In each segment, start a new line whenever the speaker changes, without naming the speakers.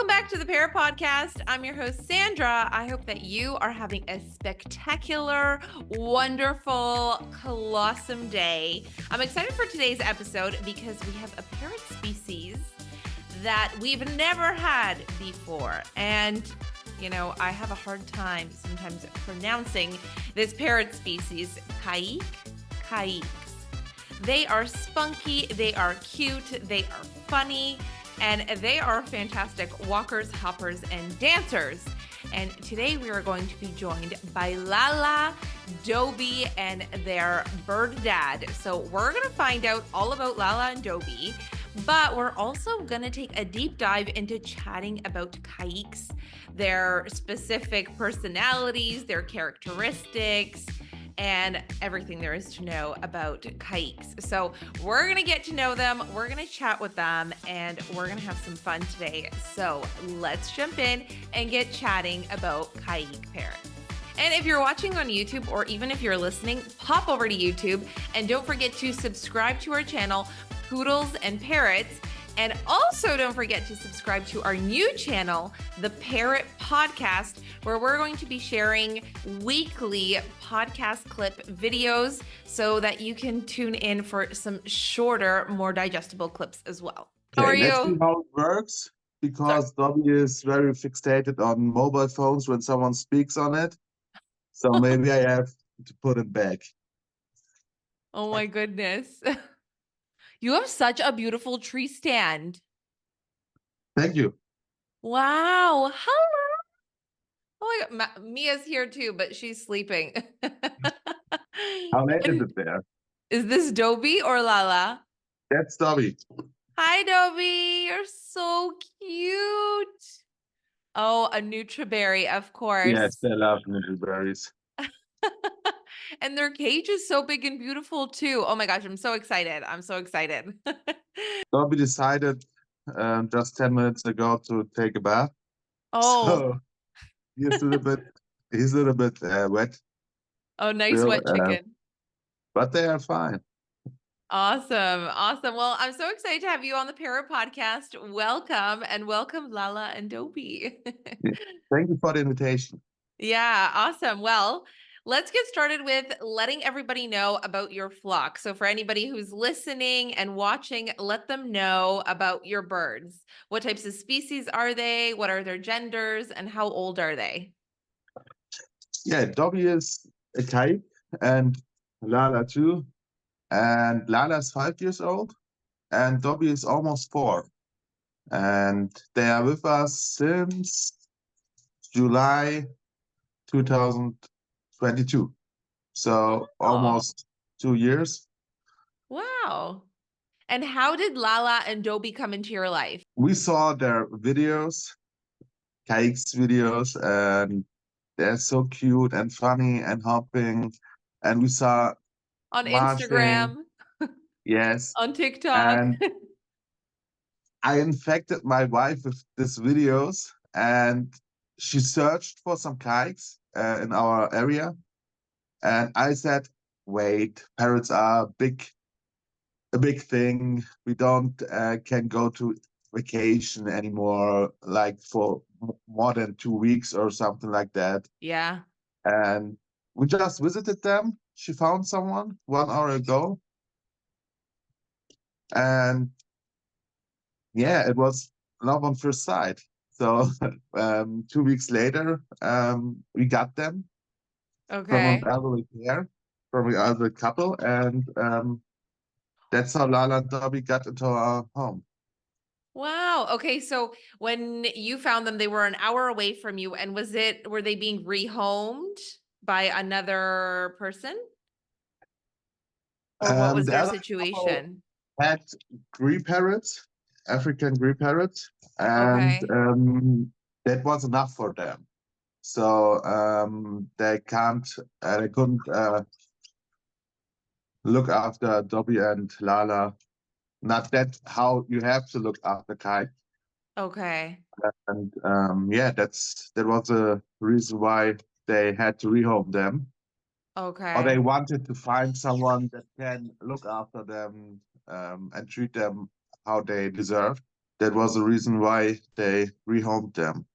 Welcome back to the Parrot Podcast. I'm your host, Sandra. I hope that you are having a spectacular, wonderful, colossum day. I'm excited for today's episode because we have a parrot species that we've never had before. And, you know, I have a hard time sometimes pronouncing this parrot species, Caiques. They are spunky, they are cute, they are funny, and they are fantastic walkers, hoppers, and dancers. And today we are going to be joined by Lala, Dobby, and their bird dad. So we're going to find out all about Lala and Dobby, but we're also going to take a deep dive into chatting about Caiques, their specific personalities, their characteristics, and everything there is to know about Caiques. So we're going to get to know them, we're going to chat with them, and we're going to have some fun today. So let's jump in and get chatting about Caique parrots. And if you're watching on YouTube, or even if you're listening, pop over to YouTube and don't forget to subscribe to our channel, Poodles and Parrots. And also don't forget to subscribe to our new channel, the Parrot Podcast, where we're going to be sharing weekly podcast clip videos so that you can tune in for some shorter, more digestible clips as well. How are you?
Let's see how it works, because Dobby is very fixated on mobile phones when someone speaks on it. So maybe I have to put it back.
Oh my goodness. You have such a beautiful tree stand.
Thank you.
Wow. Hello. Oh my God. Mia's here too, but she's sleeping.
How late is it there?
Is this Dobby or Lala?
That's Dobby.
Hi, Dobby. You're so cute. Oh, a Nutriberry, of course.
Yes, they love berries.
And their cage is so big and beautiful too. Oh my gosh, I'm so excited. I'm so excited.
Dobby decided just 10 minutes ago to take a bath.
Oh.
So he's a little bit wet.
Oh, nice
Still,
wet chicken.
But they are fine.
Awesome. Awesome. Well, I'm so excited to have you on the Parrot Podcast. Welcome, and welcome Lala and Dobby.
Thank you for the invitation.
Yeah, awesome. Well, let's get started with letting everybody know about your flock. So for anybody who's listening and watching, let them know about your birds. What types of species are they? What are their genders? And how old are they?
Yeah, Dobby is a Caique and Lala too. And Lala is 5 years old and Dobby is almost 4. And they are with us since July 2022. So almost 2 years.
Wow. And how did Lala and Dobby come into your life?
We saw their videos, Caiques videos, and they're so cute and funny and hopping. And we saw
On
marching.
Instagram.
Yes.
On TikTok.
And I infected my wife with these videos, and she searched for some Caiques in our area. And I said, wait, parrots are a big thing. We don't can go to vacation anymore, like for more than 2 weeks or something like that.
Yeah.
And we just visited them. She found someone 1 hour ago. And yeah, it was love on first sight. So 2 weeks later, we got them from
Okay.
an elderly pair, from an elderly couple, and that's how Lala and Dobby got into our home.
Wow. Okay. So when you found them, they were an hour away from you. And were they being rehomed by another person? Or what was
The
their
other
situation?
had green parrots, African green parrots, and
Okay.
that was enough for them. So they couldn't look after Dobby and Lala. Not that how you have to look after Caique.
Okay.
And yeah, that was a reason why they had to rehome them. Or they
Okay.
wanted to find someone that can look after them and treat them how they deserve. that was the reason why they rehomed them.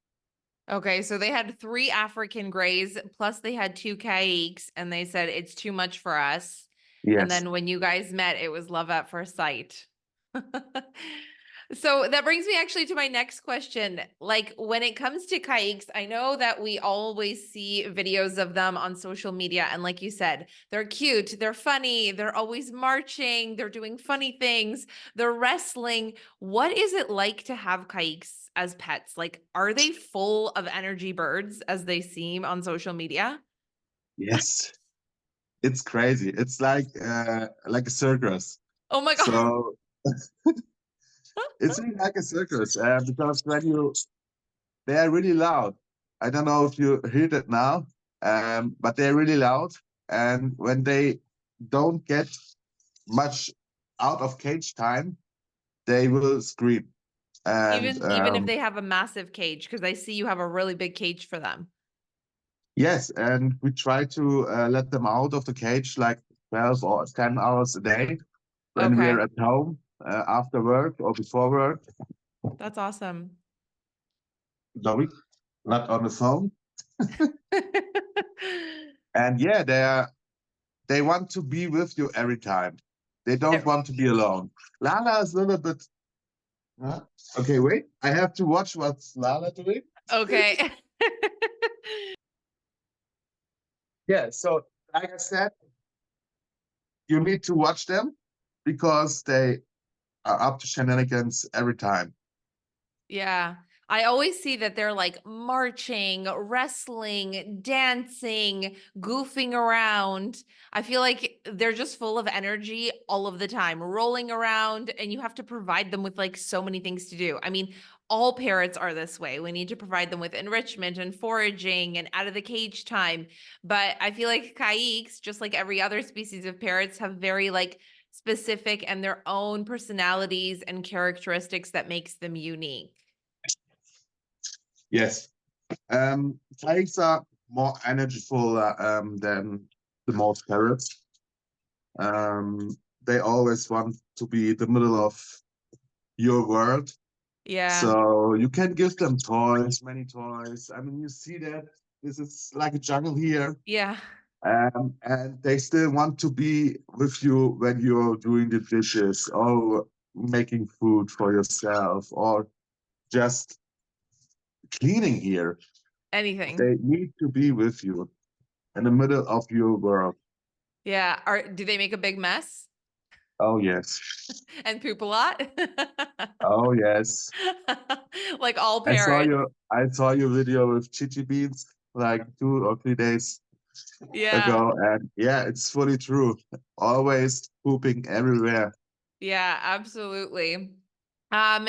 Okay, so they had 3 African grays, plus they had 2 Caiques, and they said it's too much for us. And
Yes.
then when you guys met, it was love at first sight. So that brings me actually to my next question. Like when it comes to Caiques, I know that we always see videos of them on social media. And like you said, they're cute, they're funny, they're always marching, they're doing funny things, they're wrestling. What is it like to have Caiques as pets? Like, are they full of energy birds as they seem on social media?
Yes. It's crazy. It's like a circus.
Oh my God.
So it's really like a circus because they are really loud. I don't know if you heard it now, but they're really loud. And when they don't get much out of cage time, they will scream. And
Even if they have a massive cage, because I see you have a really big cage for them.
yes, and we try to let them out of the cage like 12 or 10 hours a day when
Okay.
we're at home after work or before work.
That's awesome.
Dobby, not on the phone. And yeah, they want to be with you every time. They don't want to be alone. Lala is a little bit. Huh? Okay, wait. I have to watch what's Lala doing.
Okay.
Yeah, so like I said, you need to watch them because they are up to shenanigans every time.
Yeah. I always see that they're like marching, wrestling, dancing, goofing around. I feel like they're just full of energy all of the time, rolling around, and you have to provide them with like so many things to do. I mean, all parrots are this way. We need to provide them with enrichment and foraging and out of the cage time. But I feel like Caiques, just like every other species of parrots, have very like specific and their own personalities and characteristics that makes them unique.
Yes. Caiques are more energyful than the most parrots. They always want to be the middle of your world.
Yeah.
So you can give them toys, many toys. I mean, you see that this is like a jungle here.
Yeah.
And they still want to be with you when you're doing the dishes or making food for yourself or just cleaning here.
Anything.
They need to be with you in the middle of your world.
Yeah. Do they make a big mess
Oh yes.
and poop a lot?
Oh yes.
Like all parrots.
I saw your video with Chichi Beans like 2 or 3 days
Yeah.
ago, and yeah, it's fully true. Always pooping everywhere.
Yeah, absolutely.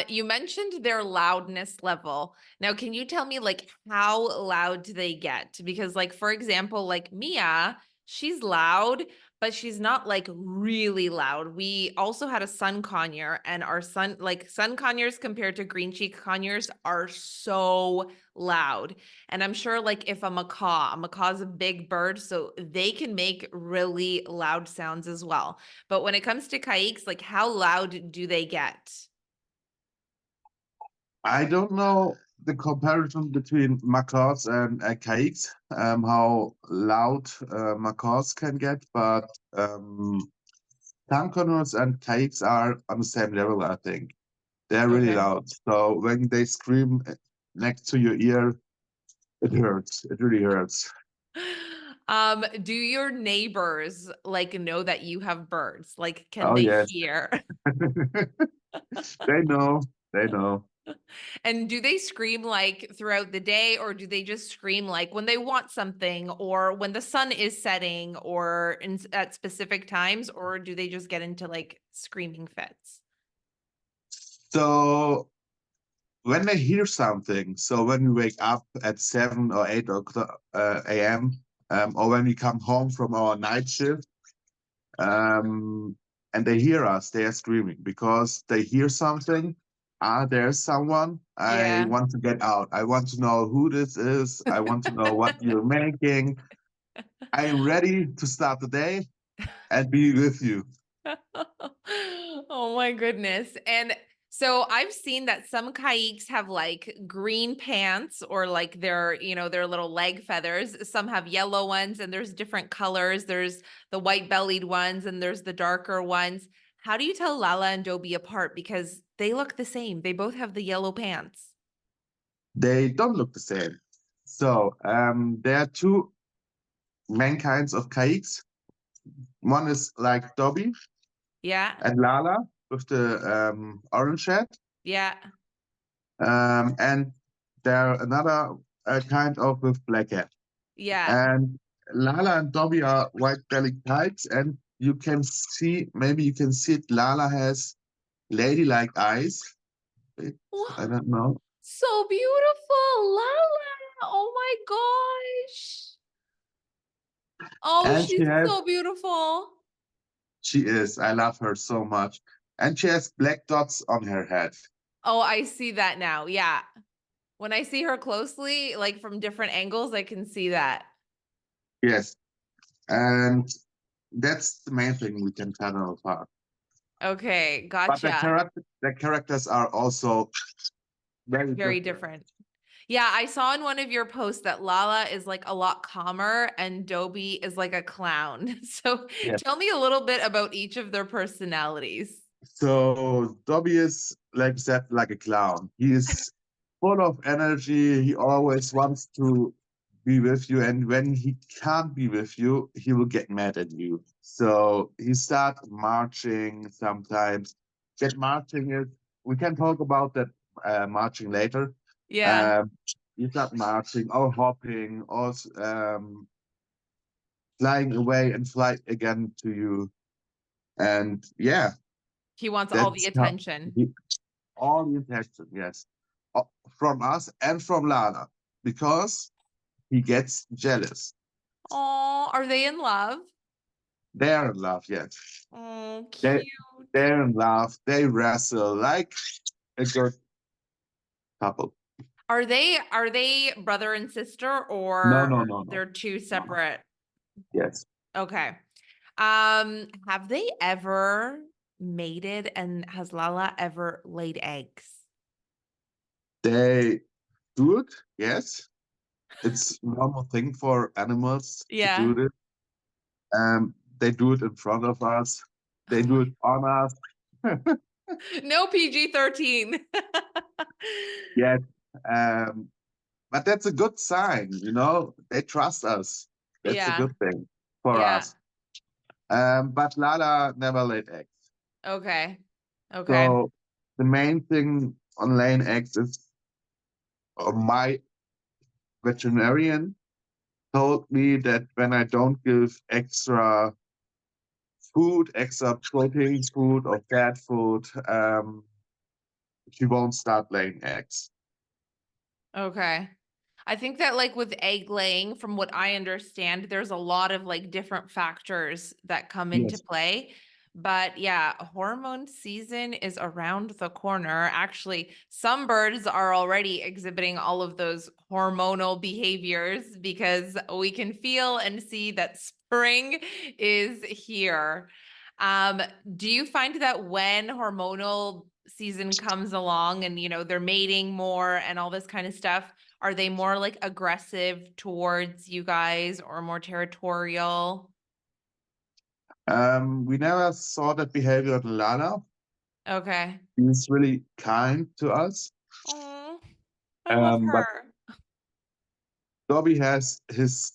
You mentioned their loudness level. Now, can you tell me like how loud do they get? Because like for example, like Mia, she's loud, but she's not like really loud. We also had a sun conure and our sun conures compared to green cheek conures are so loud. And I'm sure like if a macaw's a big bird, so they can make really loud sounds as well. But when it comes to Caiques, like how loud do they get?
I don't know the comparison between macaws and caiques, how loud macaws can get, but tanconers and caiques are on the same level, I think. They're really
Okay.
loud. So when they scream next to your ear, it hurts. It really hurts.
Do your neighbors like know that you have birds? Like, can
Oh,
they
yes.
hear?
They know. They know.
And do they scream like throughout the day, or do they just scream like when they want something, or when the sun is setting, or at specific times, or do they just get into like screaming fits?
So when they hear something, so when we wake up at 7 or 8 o'clock a.m., or when we come home from our night shift, um, and they hear us, they are screaming because they hear something. Ah, there's someone. I
Yeah.
want to get out. I want to know who this is. I want to know what you're making. I am ready to start the day and be with you.
Oh my goodness. And So I've seen that some Caiques have like green pants or like their little leg feathers. Some have yellow ones and there's different colors. There's the white bellied ones and there's the darker ones. How do you tell Lala and Dobby apart? Because they look the same. They both have the yellow pants.
They don't look the same. So there are two main kinds of Caiques. One is like Dobby
Yeah.
and Lala with the orange head.
Yeah.
And there are another kind of with black head.
Yeah.
And Lala and Dobby are white-bellied types, and you can see, maybe you can see it, Lala has ladylike eyes. I don't know.
So beautiful, Lala. Oh my gosh. Oh,
And
she's so beautiful.
she is, I love her so much. And she has black dots on her head.
Oh, I see that now. Yeah. When I see her closely, like from different angles, I can see that.
Yes. And that's the main thing we can tell them apart.
Okay,
But
gotcha.
the characters are also very
Very
different.
different. Yeah, I saw in one of your posts that Lala is like a lot calmer and Dobby is like a clown. So
Yes.
tell me a little bit about each of their personalities.
So Dobby is, like I said, like a clown. He is full of energy. He always wants to be with you, and when he can't be with you, he will get mad at you. So he starts marching sometimes. That marching is, we can talk about that marching later.
Yeah.
Um, he start marching or hopping or flying away and fly again to you. And yeah,
He wants all the
that's how
attention.
all the attention, yes, Uh, from us and from Lana, because he gets jealous.
Oh, are they in love?
They're in love, yes.
Oh,
They,
cute.
they're in love. They wrestle like a good couple.
Are they brother and sister
No,
or
no, no, no,
they're two
no.
separate?
Yes,
Okay. Have they ever mated and has Lala ever laid eggs?
they do it. Yes, it's a normal thing for animals to
Yeah.
do this. They do it in front of us. They do it on us.
No PG-13.
Yes, um, but that's a good sign, you know. They trust us. That's a
Yeah.
good thing for
Yeah.
us. But Lala never laid eggs.
Okay. Okay.
So the main thing on laying eggs is my veterinarian told me that when I don't give extra food, extra protein food or fat food, she won't start laying eggs.
Okay. I think that like with egg laying, from what I understand, there's a lot of like different factors that come into
Yes.
play. But yeah, hormone season is around the corner. Actually, some birds are already exhibiting all of those hormonal behaviors because we can feel and see that spring is here. Um, do you find that when hormonal season comes along and they're mating more and all this kind of stuff, are they more like aggressive towards you guys or more territorial?
We never saw that behavior in Lala.
Okay.
He's really kind to us.
Oh, I love
But
her.
Dobby has his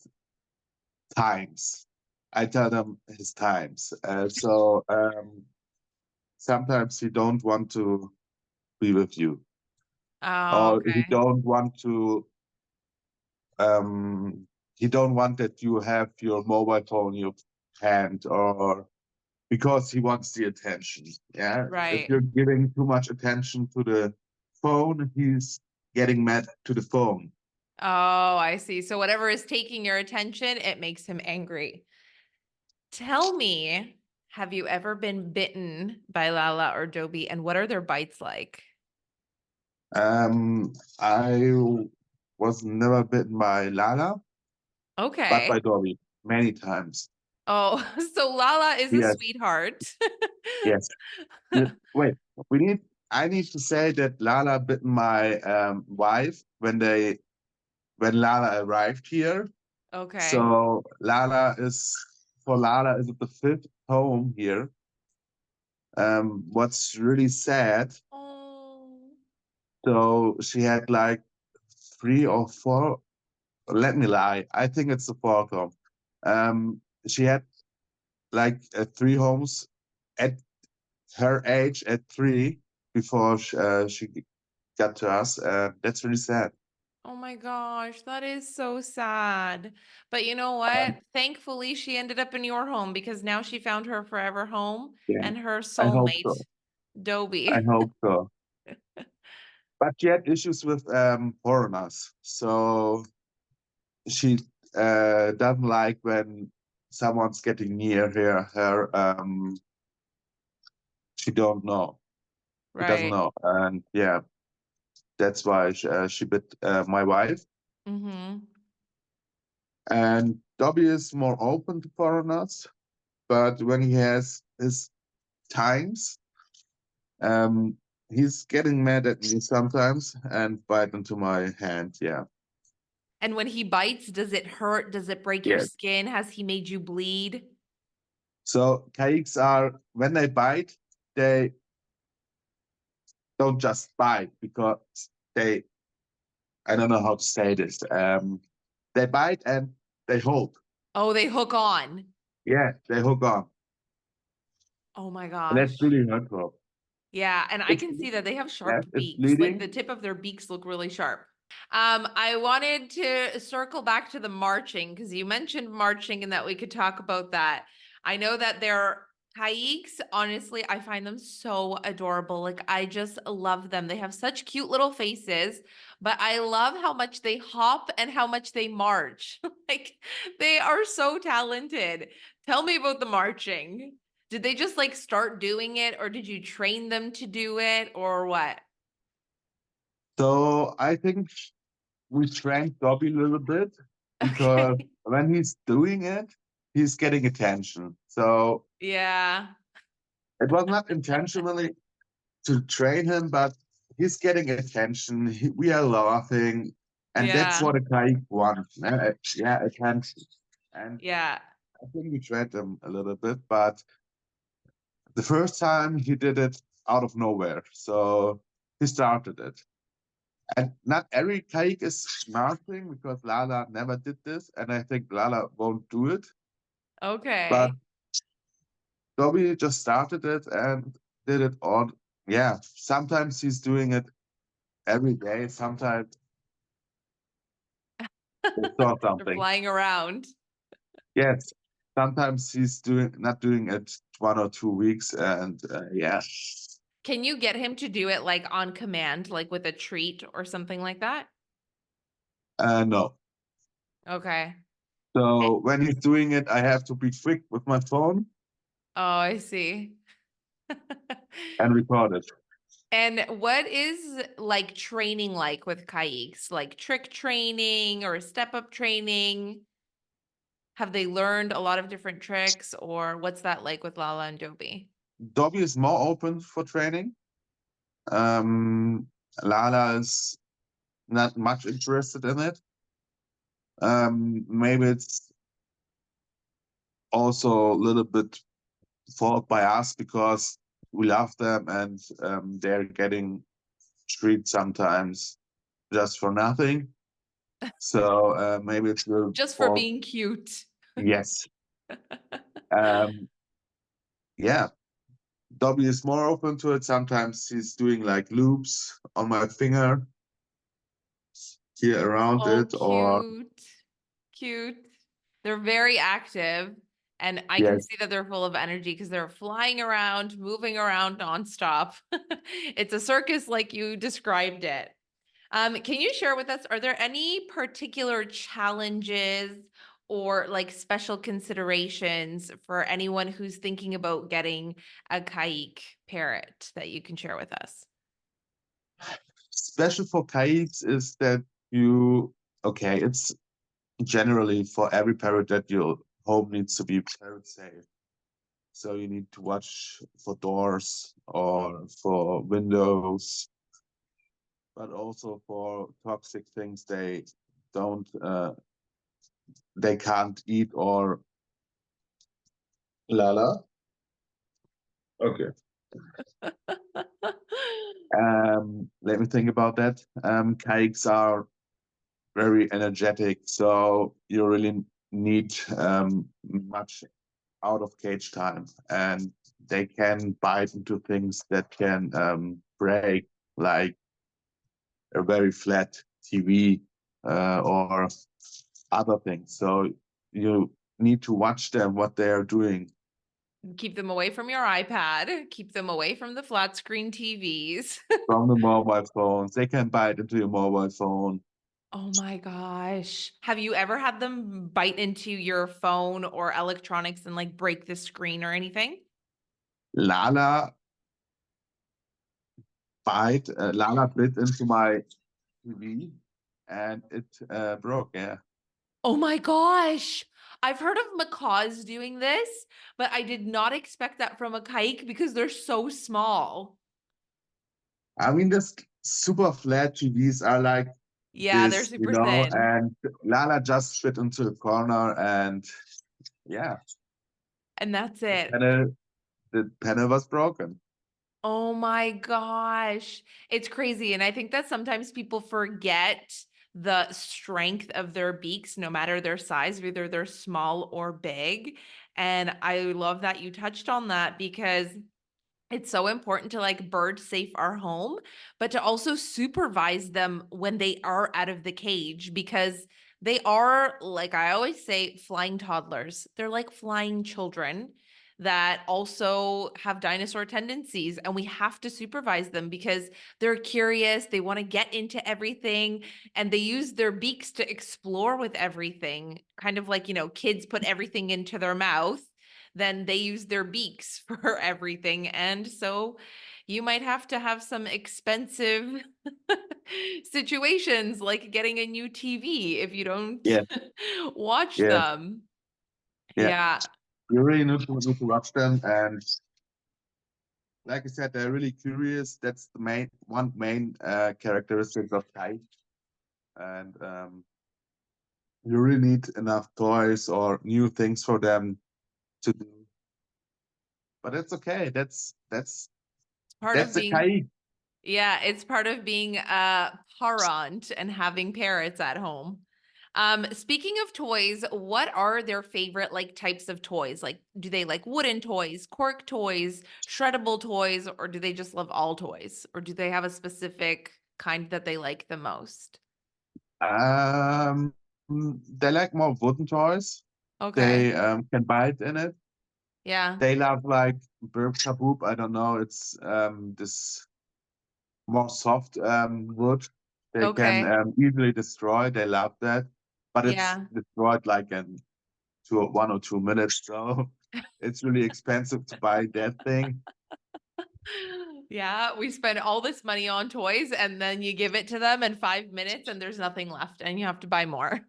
times. I tell them his times. Sometimes he don't want to be with you,
Oh,
or
okay.
um, he don't want that you have your mobile phone in your hand, or because he wants the attention. Yeah, if
Right.
you're giving too much attention to the phone, he's getting mad to the phone.
Oh, I see. So whatever is taking your attention, it makes him angry. Tell me, have you ever been bitten by Lala or Dobby, and what are their bites like?
I was never bitten by Lala, but
Okay.
by Dobby many times.
Oh, so Lala is a
Yes,
sweetheart.
yes. Wait, we need. I need to say that Lala bit my wife when Lala arrived here.
Okay.
So Lala is the fifth home here. What's really sad,
Oh.
so she had like 3 or 4. Let me lie. I think it's the fourth home. She had like 3 homes at her age at 3 before she got to us. That's really sad.
Oh my gosh, that is so sad. But you know what? Thankfully, she ended up in your home because now she found her forever home
Yeah,
and her
I hope
soulmate,
so. I
Dobby.
hope so. But she had issues with foreigners, so she doesn't like when someone's getting near her. She don't know. She doesn't
Right.
know, and yeah, that's why she bit my wife.
Mm-hmm.
And Dobby is more open to foreigners, but when he has his times, um, he's getting mad at me sometimes and bite into my hand. Yeah,
And when he bites, does it hurt? Does it break your
yeah.
skin? Has he made you bleed?
So Caiques are when they bite, they don't just bite because they I don't know how to say this. They bite and they hold.
Oh, they hook on.
Yeah, they hook on,
Oh my
and that's
gosh.
really hurtful.
Yeah, and I
It's
can see that they have
yeah,
sharp
it's
beaks. Like the
bleeding.
tip of their beaks look really sharp. I wanted to circle back to the marching because you mentioned marching and that we could talk about that. I know that they're Caiques, honestly, I find them so adorable. Like I just love them. They have such cute little faces, but I love how much they hop and how much they march. Like they are so talented. Tell me about the marching. Did they just like start doing it or did you train them to do it or what?
So I think we trained Dobby a little bit because
Okay.
when he's doing it, he's getting attention. So
Yeah.
it was not intentionally to train him, but he's getting attention. We are laughing, and that's
Yeah.
what a Kaik wants. Yeah, attention. And
Yeah.
I think we trained him a little bit, but the first time he did it out of nowhere. So he started it. And not every cake is smarting because Lala never did this, and I think Lala won't do it. But
Okay.
Dobby just started it and did it on. Yeah, sometimes he's doing it every day. Sometimes they saw
They're
something.
flying around.
Yes, sometimes he's doing not doing it 1 or 2 weeks, and yeah,
Can you get him to do it like on command, like with a treat or something like that?
no.
Okay. Eh,
So when he's doing it, I have to be quick with my phone
Oh, I see.
and record it.
And what is like training like with Caiques? Like trick training or step up training? Have they learned a lot of different tricks or what's that like with Lala and Dobby?
Dobby is more open for training. Um, Lala is not much interested in it. Maybe it's also a little bit fault by us because we love them and they're getting treats sometimes just for nothing. So maybe it's a little
Just for
fault.
being cute.
Yes. Um, yeah. Dobby is more open to it. Sometimes he's doing like loops on my finger here around
Oh,
it, or
cute. Cute. They're very active. And I can
yes,
see that they're full of energy because they're flying around, moving around nonstop. It's a circus like you described it. Can you share with us, are there any particular challenges or like special considerations for anyone who's thinking about getting a Caique parrot that you can share with us?
special for Caiques is that you, okay, it's generally for every parrot that your home needs to be parrot safe. So you need to watch for doors or for windows, but also for toxic things don't they can't eat or Lala. Okay. Let me think about that. Caiques are very energetic, so you really need much out of cage time, and they can bite into things that can break, like a very flat TV or other things. So you need to watch them what they are doing.
Keep them away from your iPad. Keep them away from the flat screen TVs.
From the mobile phones, they can bite into your mobile phone.
Oh my gosh. Have you ever had them bite into your phone or electronics and like break the screen or anything?
Lala Lala bit into my TV and it broke. Yeah.
Oh my gosh. I've heard of macaws doing this, but I did not expect that from a kike because they're so small.
I mean, this super flat TVs are like
Yeah, they're
this,
super thin.
and Lala just fit into the corner, and yeah,
And that's
the
it.
panel, the panel was broken.
Oh my gosh. It's crazy. And I think that sometimes people forget the strength of their beaks, no matter their size, whether they're small or big. And I love that you touched on that because it's so important to like bird safe our home, but to also supervise them when they are out of the cage because they are, like I always say, flying toddlers. They're like flying children that also have dinosaur tendencies, and we have to supervise them because they're curious, they want to get into everything, and they use their beaks to explore with everything, kind of like, kids put everything into their mouth, then they use their beaks for everything. And so you might have to have some expensive situations like getting a new TV if you don't
Yeah,
watch
yeah,
them.
yeah.
Yeah.
You really need to watch them, and like I said, they're really curious. That's the main characteristic of Kai, and you really need enough toys or new things for them to do. But it's okay.
It's part
That's
of
the
being,
Kai.
yeah, it's part of being a parent and having parrots at home. Speaking of toys, what are their favorite like types of toys? Like, do they like wooden toys, cork toys, shreddable toys, or do they just love all toys? Or do they have a specific kind that they like the most?
They like more wooden toys.
Okay.
They can bite in it.
Yeah.
They love like burp kaboop. I don't know. It's this more soft wood. They can
Okay.
easily destroy. They love that, but it's
Yeah.
destroyed like in 1 or 2 minutes. So it's really expensive to buy that thing.
Yeah, we spend all this money on toys and then you give it to them in 5 minutes and there's nothing left and you have to buy more.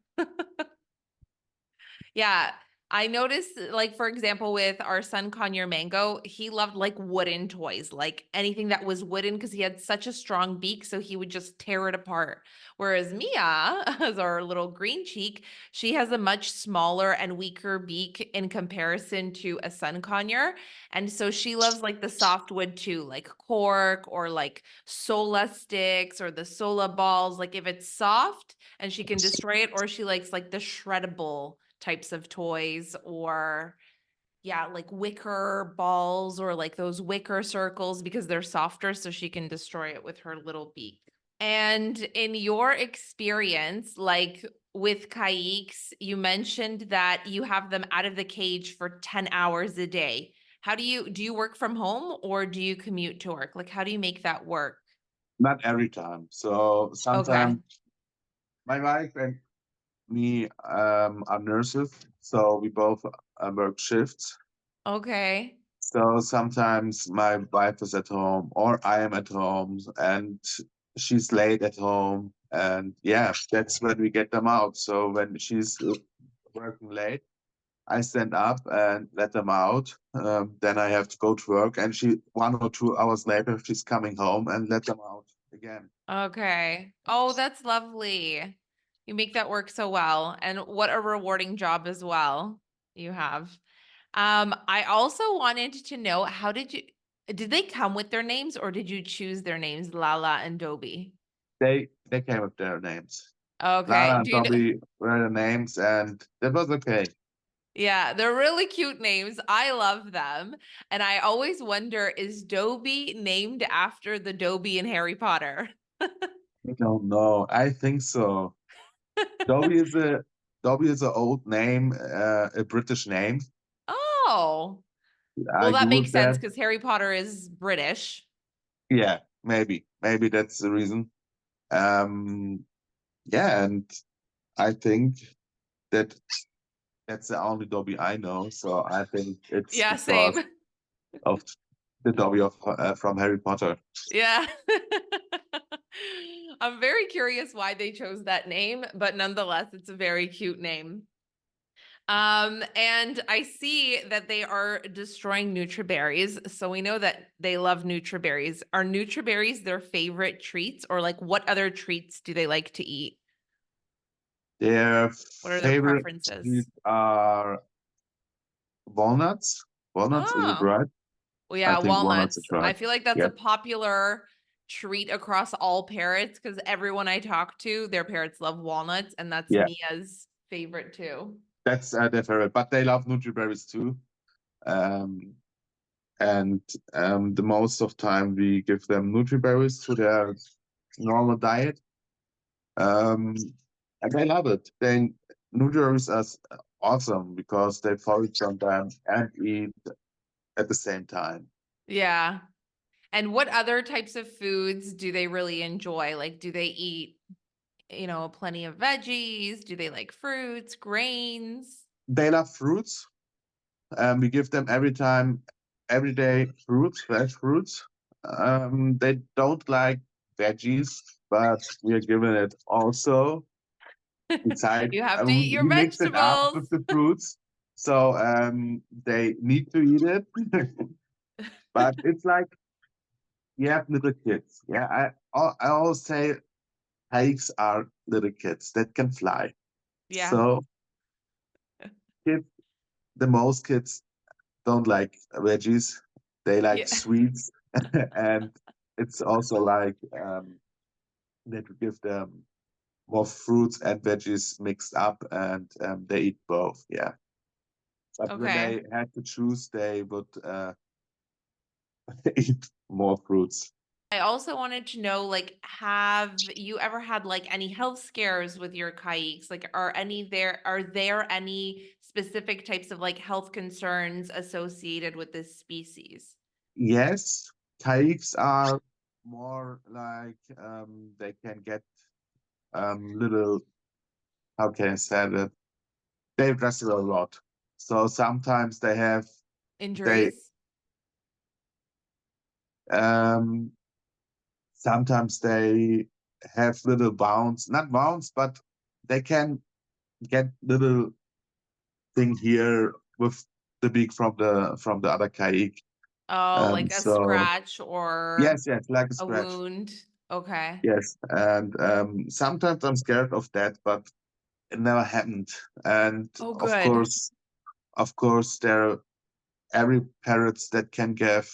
Yeah, I noticed, like, for example, with our son Conyer Mango, he loved like wooden toys, like anything that was wooden because he had such a strong beak, so he would just tear it apart. Whereas Mia, as our little green cheek, she has a much smaller and weaker beak in comparison to a sun conure. And so she loves like the soft wood too, like cork or like sola sticks or the sola balls. Like if it's soft and she can destroy it, or she likes like the shreddable types of toys, or yeah, like wicker balls or like those wicker circles because they're softer so she can destroy it with her little beak. And in your experience, like with Caiques, you mentioned that you have them out of the cage for 10 hours a day. How do you work from home or do you commute to work? Like how do you make that work?
Not every time. So
Okay.
sometimes my wife and me are nurses, so we both work shifts.
Okay.
So sometimes my wife is at home or I am at home and she's late at home. And yeah, that's when we get them out. So when she's working late, I stand up and let them out. Then I have to go to work, and 1 or 2 hours later, she's coming home and let them out again.
Okay. Oh, that's lovely. You make that work so well. And what a rewarding job as well you have. I also wanted to know, did they come with their names or did you choose their names, Lala and Dobby?
They came with their names.
Okay.
Lala and Dobby were the names, and that was okay.
Yeah, they're really cute names. I love them. And I always wonder, is Dobby named after the Dobby in Harry Potter?
I don't know. I think so. Dobby is a Dobby is an old name, a British name.
Oh, well,
I
that makes
googled
sense
that.
because Harry Potter is British.
Yeah, maybe that's the reason. Um, yeah, and I think that that's the only Dobby I know. So I think it's
Yeah,
because
same.
of the Dobby from Harry Potter.
Yeah. I'm very curious why they chose that name, but nonetheless, it's a very cute name. And I see that they are destroying nutriberries. So we know that they love nutriberries. Are nutriberries their favorite treats, or like what other treats do they like to eat?
Their
What are their
favorite
preferences?
sweets are walnuts. Walnuts, is it
Oh,
right?
well,
I
yeah,
think walnuts is
walnuts.
right.
I feel like that's
Yeah,
a popular treat across all parrots because everyone I talk to, their parrots love walnuts, and that's
yeah,
Mia's favorite too.
that's their favorite. But they love nutriberries too. Um, and the most of time we give them nutriberries to their normal diet. Um, and they love it. They nutriberries are awesome because they forage on them and eat at the same time.
Yeah. And what other types of foods do they really enjoy? Like, do they eat, plenty of veggies? Do they like fruits, grains?
They love fruits. We give them every day fruits, fresh fruits. They don't like veggies, but we are giving it also. Besides,
You have to eat your
we mix it up
vegetables.
with the fruits, so they need to eat it. But it's like you have little kids. Yeah, I always say Caiques are little kids that can fly.
Yeah.
So kids, the most kids don't like veggies. They like
Yeah.
sweets, and it's also like that we give them more fruits and veggies mixed up, and they eat both. Yeah, but when
Okay.
they had to choose, they would eat more fruits.
I also wanted to know, like, have you ever had like any health scares with your kayaks? Like, are there any specific types of like health concerns associated with this species?
Yes, Caiques are more like they can get little. How can I say that? They wrestle a lot, so sometimes they
Injuries?
um sometimes they have little wounds, not wounds, but they can get little thing here with the beak from the other Caique.
Oh, like a
So
scratch or
yes, like a
a
scratch.
wound. Okay.
Yes, and sometimes I'm scared of that, but it never happened. And
Oh,
of
good.
course, there are every parrots that can get.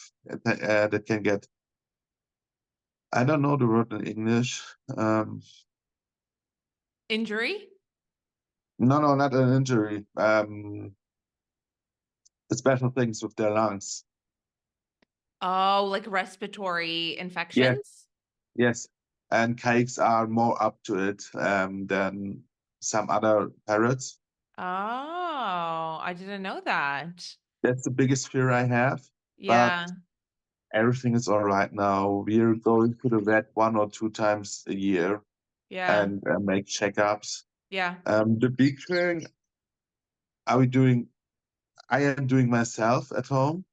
I don't know the word in English. Um,
Injury?
no, not an injury. Special things with their lungs.
Oh, like respiratory
Yes,
infections?
yes. And caiques are more up to it than some other parrots.
Oh, I didn't know that.
That's the biggest fear I have. But
Yeah.
everything is all right now. We're going to the vet 1 or 2 times a year
Yeah.
and make checkups.
Yeah.
The beak clearing, are we doing? I am doing myself at home.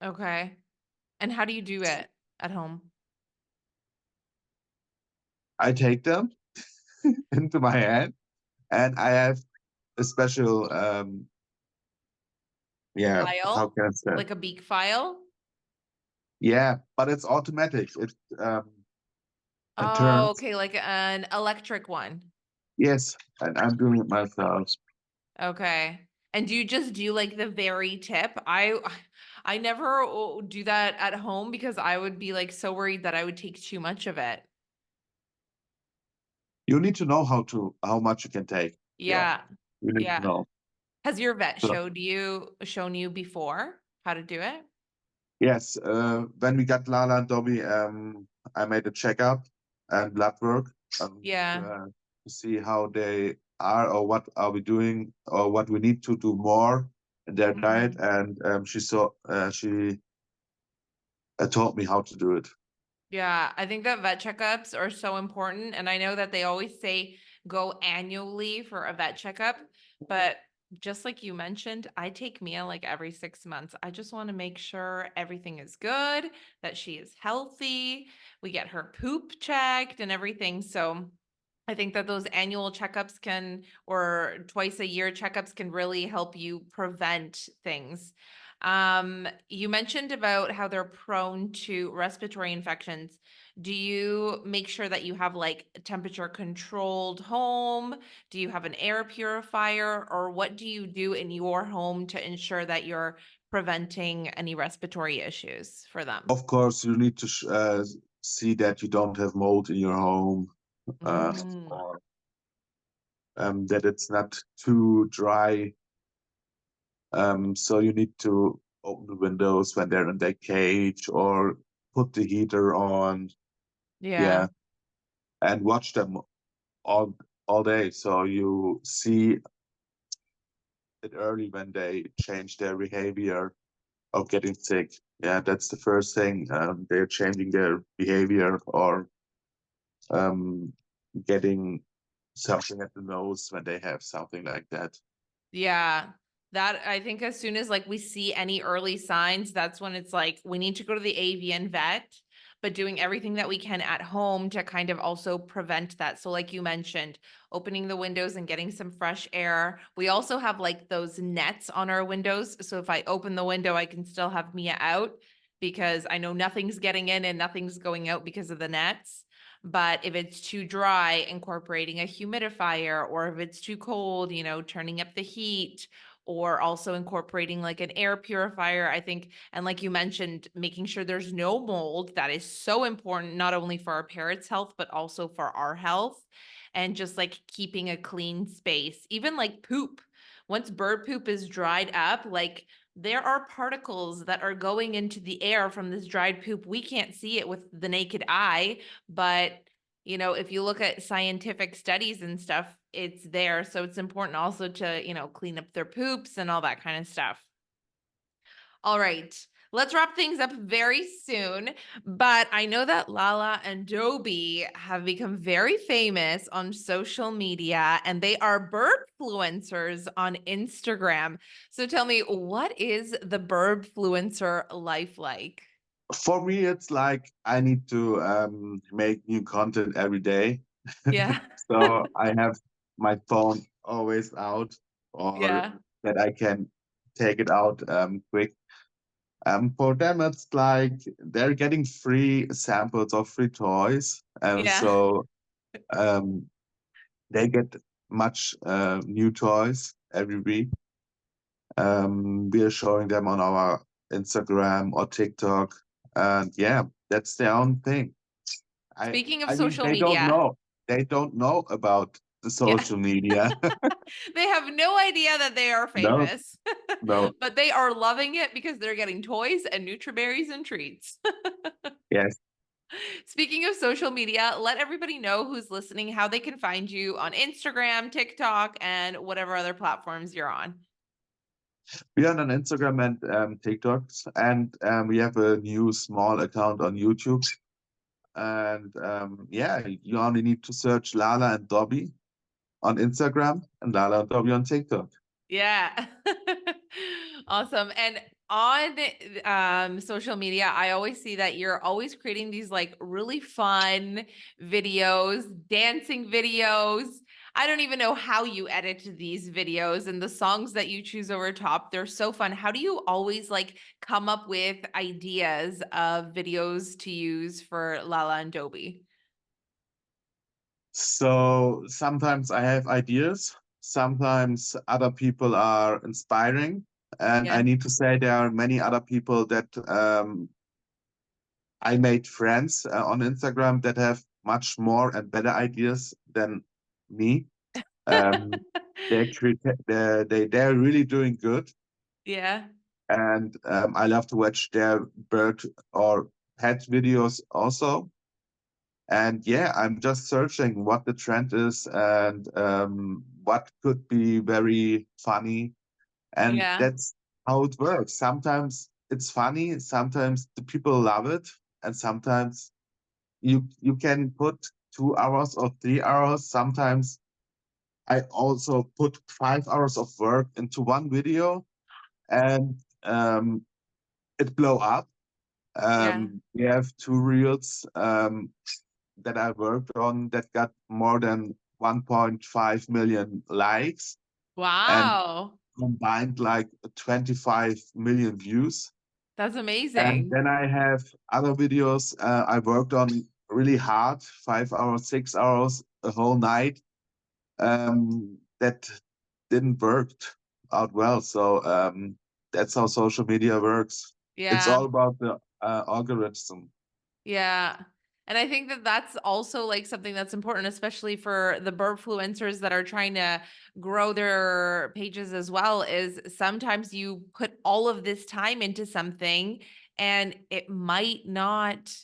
Okay. And how do you do it at home?
I take them into my hand, and I have a special Yeah, how
file,
can I say?
like a beak file.
Yeah, but it's automatic. It
Oh,
turns.
okay, like an electric one.
Yes, and I'm doing it myself.
Okay. And do you just do like the very tip? I never do that at home because I would be like so worried that I would take too much of it.
You need to know how much you can take. Yeah,
Yeah.
you need to
Yeah.
know.
Has your vet
So,
shown you before how to do it?
yes, when we got Lala and Dobby, I made a checkup and blood work
Yeah.
to see how they are or what are we doing or what we need to do more in their diet.
Mhm.
And she taught me how to do it.
Yeah, I think that vet checkups are so important. And I know that they always say go annually for a vet checkup. But just like you mentioned, I take Mia like every 6 months. I just want to make sure everything is good, that she is healthy. We get her poop checked and everything. So I think that those annual checkups can, or twice a year checkups can really help you prevent things. You mentioned about how they're prone to respiratory infections. Do you make sure that you have like temperature controlled home? Do you have an air purifier, or what do you do in your home to ensure that you're preventing any respiratory issues for them?
Of course, you need to see that you don't have mold in your home, uh,
Mm,
or that it's not too dry. So you need to open the windows when they're in their cage or put the heater on.
yeah.
Yeah, and watch them all all day. So you see it early when they change their behavior of getting sick. Yeah, that's the first thing. They're changing their behavior or um, getting something at the nose when they have something like that.
Yeah. That I think as soon as like we see any early signs, that's when it's like we need to go to the avian vet, but doing everything that we can at home to kind of also prevent that. So like you mentioned, opening the windows and getting some fresh air. We also have like those nets on our windows. So if I open the window, I can still have Mia out because I know nothing's getting in and nothing's going out because of the nets. But if it's too dry, incorporating a humidifier, or if it's too cold, turning up the heat, or also incorporating like an air purifier, I think. And like you mentioned, making sure there's no mold. That is so important, not only for our parrots' health, but also for our health. And just like keeping a clean space, even like poop. Once bird poop is dried up, like there are particles that are going into the air from this dried poop. We can't see it with the naked eye, but if you look at scientific studies and stuff, it's there. So it's important also to, clean up their poops and all that kind of stuff. All right. Let's wrap things up very soon. But I know that Lala and Dobby have become very famous on social media, and they are birbfluencers on Instagram. So tell me, what is the birbfluencer life like?
For me, it's like I need to make new content every day.
Yeah.
So I have my phone always out or
Yeah.
that I can take it out quick. For them, it's like they're getting free samples of free toys. And
Yeah.
so um, they get much new toys every week. We are showing them on our Instagram or TikTok. And yeah, that's their own thing. I
Speaking of
I mean,
social
they don't
media,
know. They don't know about the
yeah.
social media.
They have no idea that they are
No,
famous,
no.
but they are loving it because they're getting toys and Nutriberries and treats.
Yes.
Speaking of social media, let everybody know who's listening how they can find you on Instagram, TikTok, and whatever other platforms you're on.
We are on Instagram and TikToks, and we have a new small account on YouTube. And yeah, you only need to search Lala and Dobby on Instagram and Lala and Dobby on TikTok.
Yeah. Awesome. And on social media, I always see that you're always creating these like really fun videos, dancing videos. I don't even know how you edit these videos and the songs that you choose over top. They're so fun. How do you always like come up with ideas of videos to use for Lala and Dobby?
So sometimes I have ideas, sometimes other people are inspiring. And I
Yeah.
need to say there are many other people that I made friends on Instagram that have much more and better ideas than me. Um, they're really doing good,
Yeah.
and I love to watch their bird or pet videos also. And yeah, I'm just searching what the trend is and what could be very funny, and
Yeah.
that's how it works. Sometimes it's funny, sometimes the people love it, and sometimes you can put 2 hours or 3 hours. Sometimes I also put 5 hours of work into one video, and it blow up.
Yeah.
We have two reels that I worked on that got more than 1.5 million likes and
Wow.
combined like 25 million views.
That's
And
amazing.
then I have other videos I worked on really hard, 5 hours, 6 hours, a whole night, that didn't work out well. So that's how social media works. It's
Yeah.
all about the algorithm.
Yeah. And I think that that's also like something that's important, especially for the birbfluencers that are trying to grow their pages as well, is sometimes you put all of this time into something and it might not,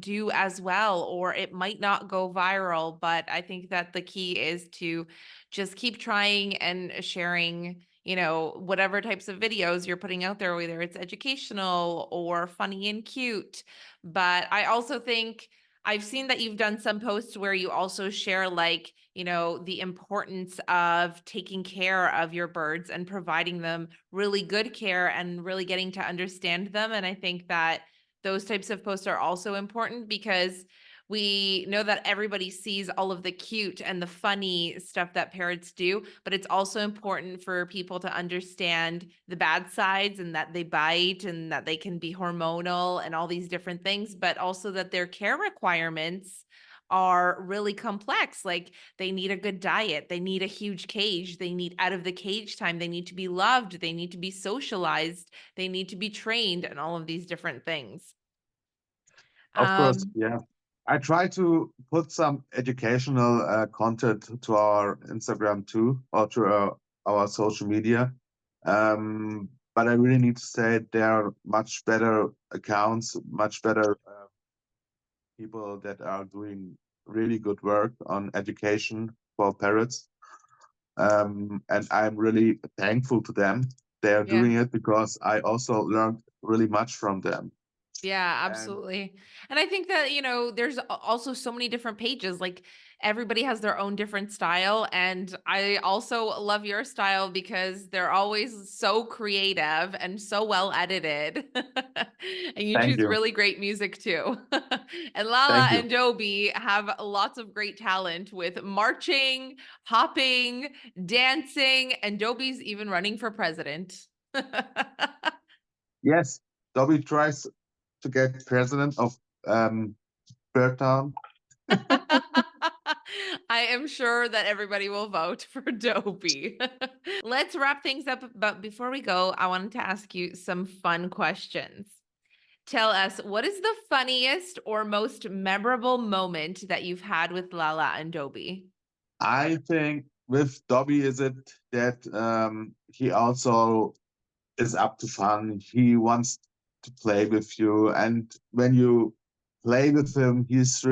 do as well, or it might not go viral. But I think that the key is to just keep trying and sharing, whatever types of videos you're putting out there, whether it's educational or funny and cute. But I also think I've seen that you've done some posts where you also share like, the importance of taking care of your birds and providing them really good care and really getting to understand them. And I think that those types of posts are also important because we know that everybody sees all of the cute and the funny stuff that parrots do, but it's also important for people to understand the bad sides and that they bite and that they can be hormonal and all these different things, but also that their care requirements are really complex. Like they need a good diet, they need a huge cage, they need out of the cage time, they need to be loved, they need to be socialized, they need to be trained, and all of these different things.
Of course,
Um,
yeah. I try to put some educational content to our Instagram too, or to our social media. But I really need to say there are much better accounts, much better people that are doing really good work on education for parrots. And I'm really thankful to them. They are
yeah.
doing it because I also learned really much from them.
Yeah,
And
absolutely. And I think that, there's also so many different pages. Like everybody has their own different style. And I also love your style because they're always so creative and so well edited. And you
thank
choose
you.
really great music too. And Lala
Thank you.
and Dobby have lots of great talent with marching, hopping, dancing, and Dobby's even running for president.
Yes, Dobby tries to get president of um, Birdtown.
I am sure that everybody will vote for Dobie. Let's wrap things up. But before we go, I wanted to ask you some fun questions. Tell us, what is the funniest or most memorable moment that you've had with Lala and Dobie?
I think with Dobby is it that he also is up to fun. He wants to play with you, and when you play with him, he's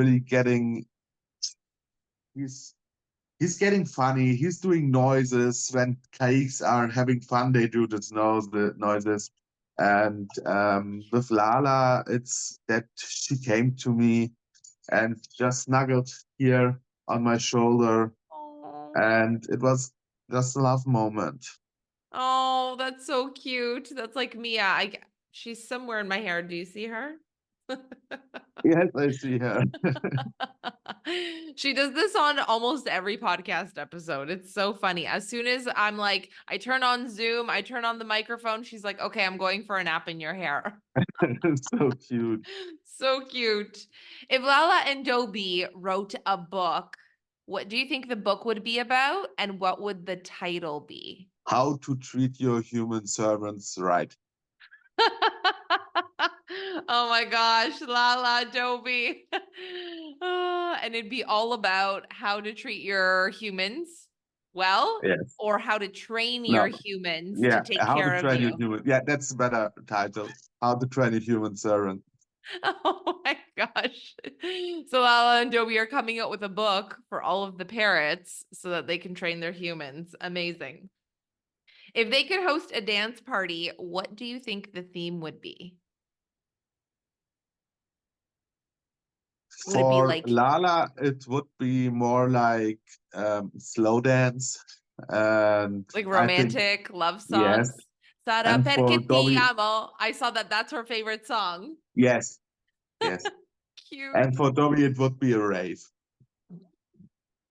he's getting funny. He's doing noises when Caiques are having fun. They do the noises. And with Lala, it's that she came to me and just snuggled here on my shoulder,
Oh,
and it was just a love moment.
oh, that's so cute. That's like Mia. She's somewhere in my hair. Do you see her?
Yes, I see her.
She does this on almost every podcast episode. It's so funny. As soon as I'm like, I turn on Zoom, I turn on the microphone, she's like, okay, I'm going for a nap in your hair.
So cute.
So cute. If Lala and Dobby wrote a book, what do you think the book would be about? And what would the title be?
How to treat your human servants right.
Oh my gosh, Lala, Dobby. And it'd be all about how to treat your humans well,
Yes.
or how to train
No.
your humans to
Yeah.
take
How
care
to
of
train your
you.
human. Yeah, that's a better title. How to train a human servant.
Oh my gosh. So Lala and Dobby are coming out with a book for all of the parrots so that they can train their humans. Amazing. If they could host a dance party, what do you think the theme would be? Would it be
For
like
Lala, it would be more like slow dance. And I think,
romantic love
yes.
songs? Sara
And for
perché ti
Dobby,
amo. I saw that that's her favorite song.
yes, yes.
Cute.
And for Dobby, it would be a rave.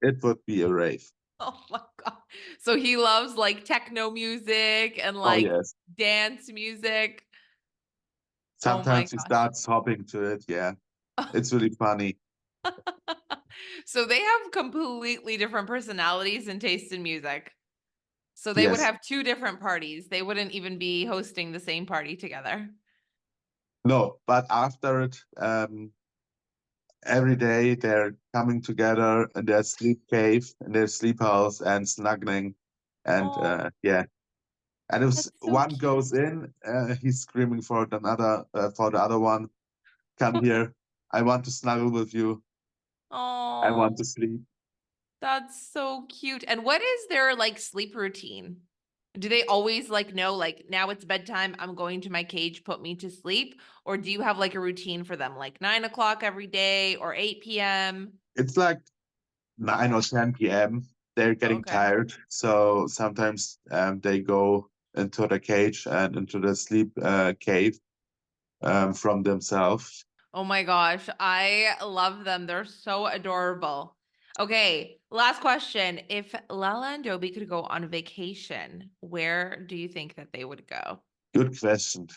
It would be a rave.
Oh my God. So he loves like techno music and
Oh,
like
yes.
dance music. Oh my
Sometimes he
gosh.
starts hopping to it. Yeah. It's really funny.
So they have completely different personalities and tastes in music. So they would
Yes.
have two different parties. They wouldn't even be hosting the same party together.
No, but after it, every day they're coming together in their sleep cave, in their sleep house and snuggling. And
Oh,
yeah. And if
that's so
one
cute.
goes in, he's screaming for the other one, come here. I want to snuggle with you. I
Oh,
want to sleep.
that's so cute. And what is their like sleep routine? Do they always like know like now it's bedtime, I'm going to my cage, put me to sleep? Or do you have like a routine for them, like 9 o'clock every day or 8 p.m.?
It's like 9 or 10 p.m. They're getting
Okay.
tired. So sometimes they go into the cage and into the sleep cave from themselves.
Oh my gosh, I love them. They're so adorable. Okay, last question. If Lala and Dobby could go on vacation, where do you think that they would go?
Good question.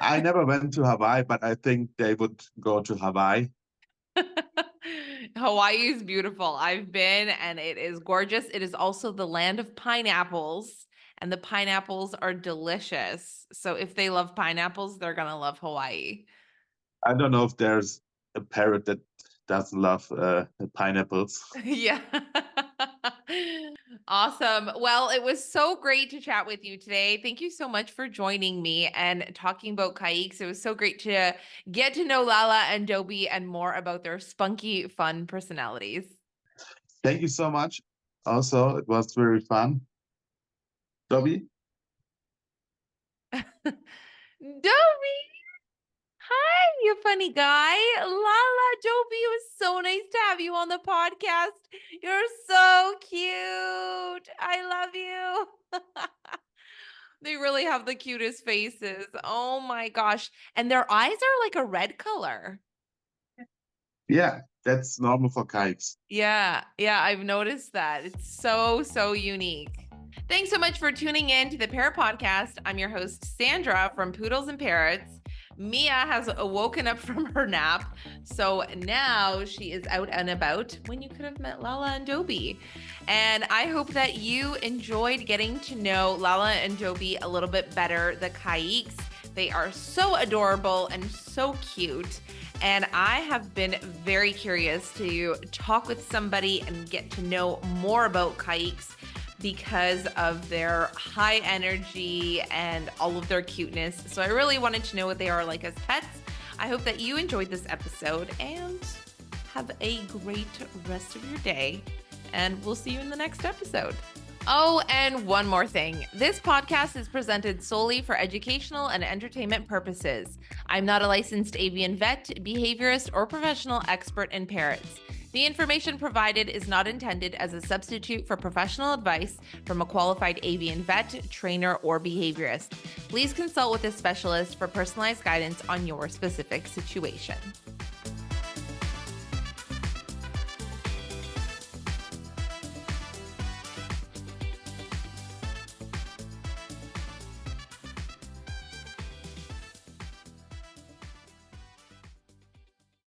I never went to Hawaii, but I think they would go to Hawaii.
Hawaii is beautiful. I've been and it is gorgeous. It is also the land of pineapples, and the pineapples are delicious. So if they love pineapples, they're gonna love Hawaii.
I don't know if there's a parrot that doesn't love pineapples.
Yeah. Awesome. Well, it was so great to chat with you today. Thank you so much for joining me and talking about Caiques. It was so great to get to know Lala and Dobby and more about their spunky, fun personalities.
Thank you so much. Also, it was very fun. Dobby?
Dobby! Hi, you funny guy. Lala, Dobby, it was so nice to have you on the podcast. You're so cute. I love you. They really have the cutest faces. Oh my gosh. And their eyes are like a red color.
Yeah, that's normal for Caiques.
Yeah, I've noticed that. It's so, so unique. Thanks so much for tuning in to the Parrot Podcast. I'm your host, Sandra from Poodles and Parrots. Mia has woken up from her nap, so now she is out and about when you could have met Lala and Dobby. And I hope that you enjoyed getting to know Lala and Dobby a little bit better, the Caiques. They are so adorable and so cute. And I have been very curious to talk with somebody and get to know more about Caiques because of their high energy and all of their cuteness. So I really wanted to know what they are like as pets. I hope that you enjoyed this episode and have a great rest of your day. And we'll see you in the next episode. Oh, and one more thing. This podcast is presented solely for educational and entertainment purposes. I'm not a licensed avian vet, behaviorist, or professional expert in parrots. The information provided is not intended as a substitute for professional advice from a qualified avian vet, trainer, or behaviorist. Please consult with a specialist for personalized guidance on your specific situation.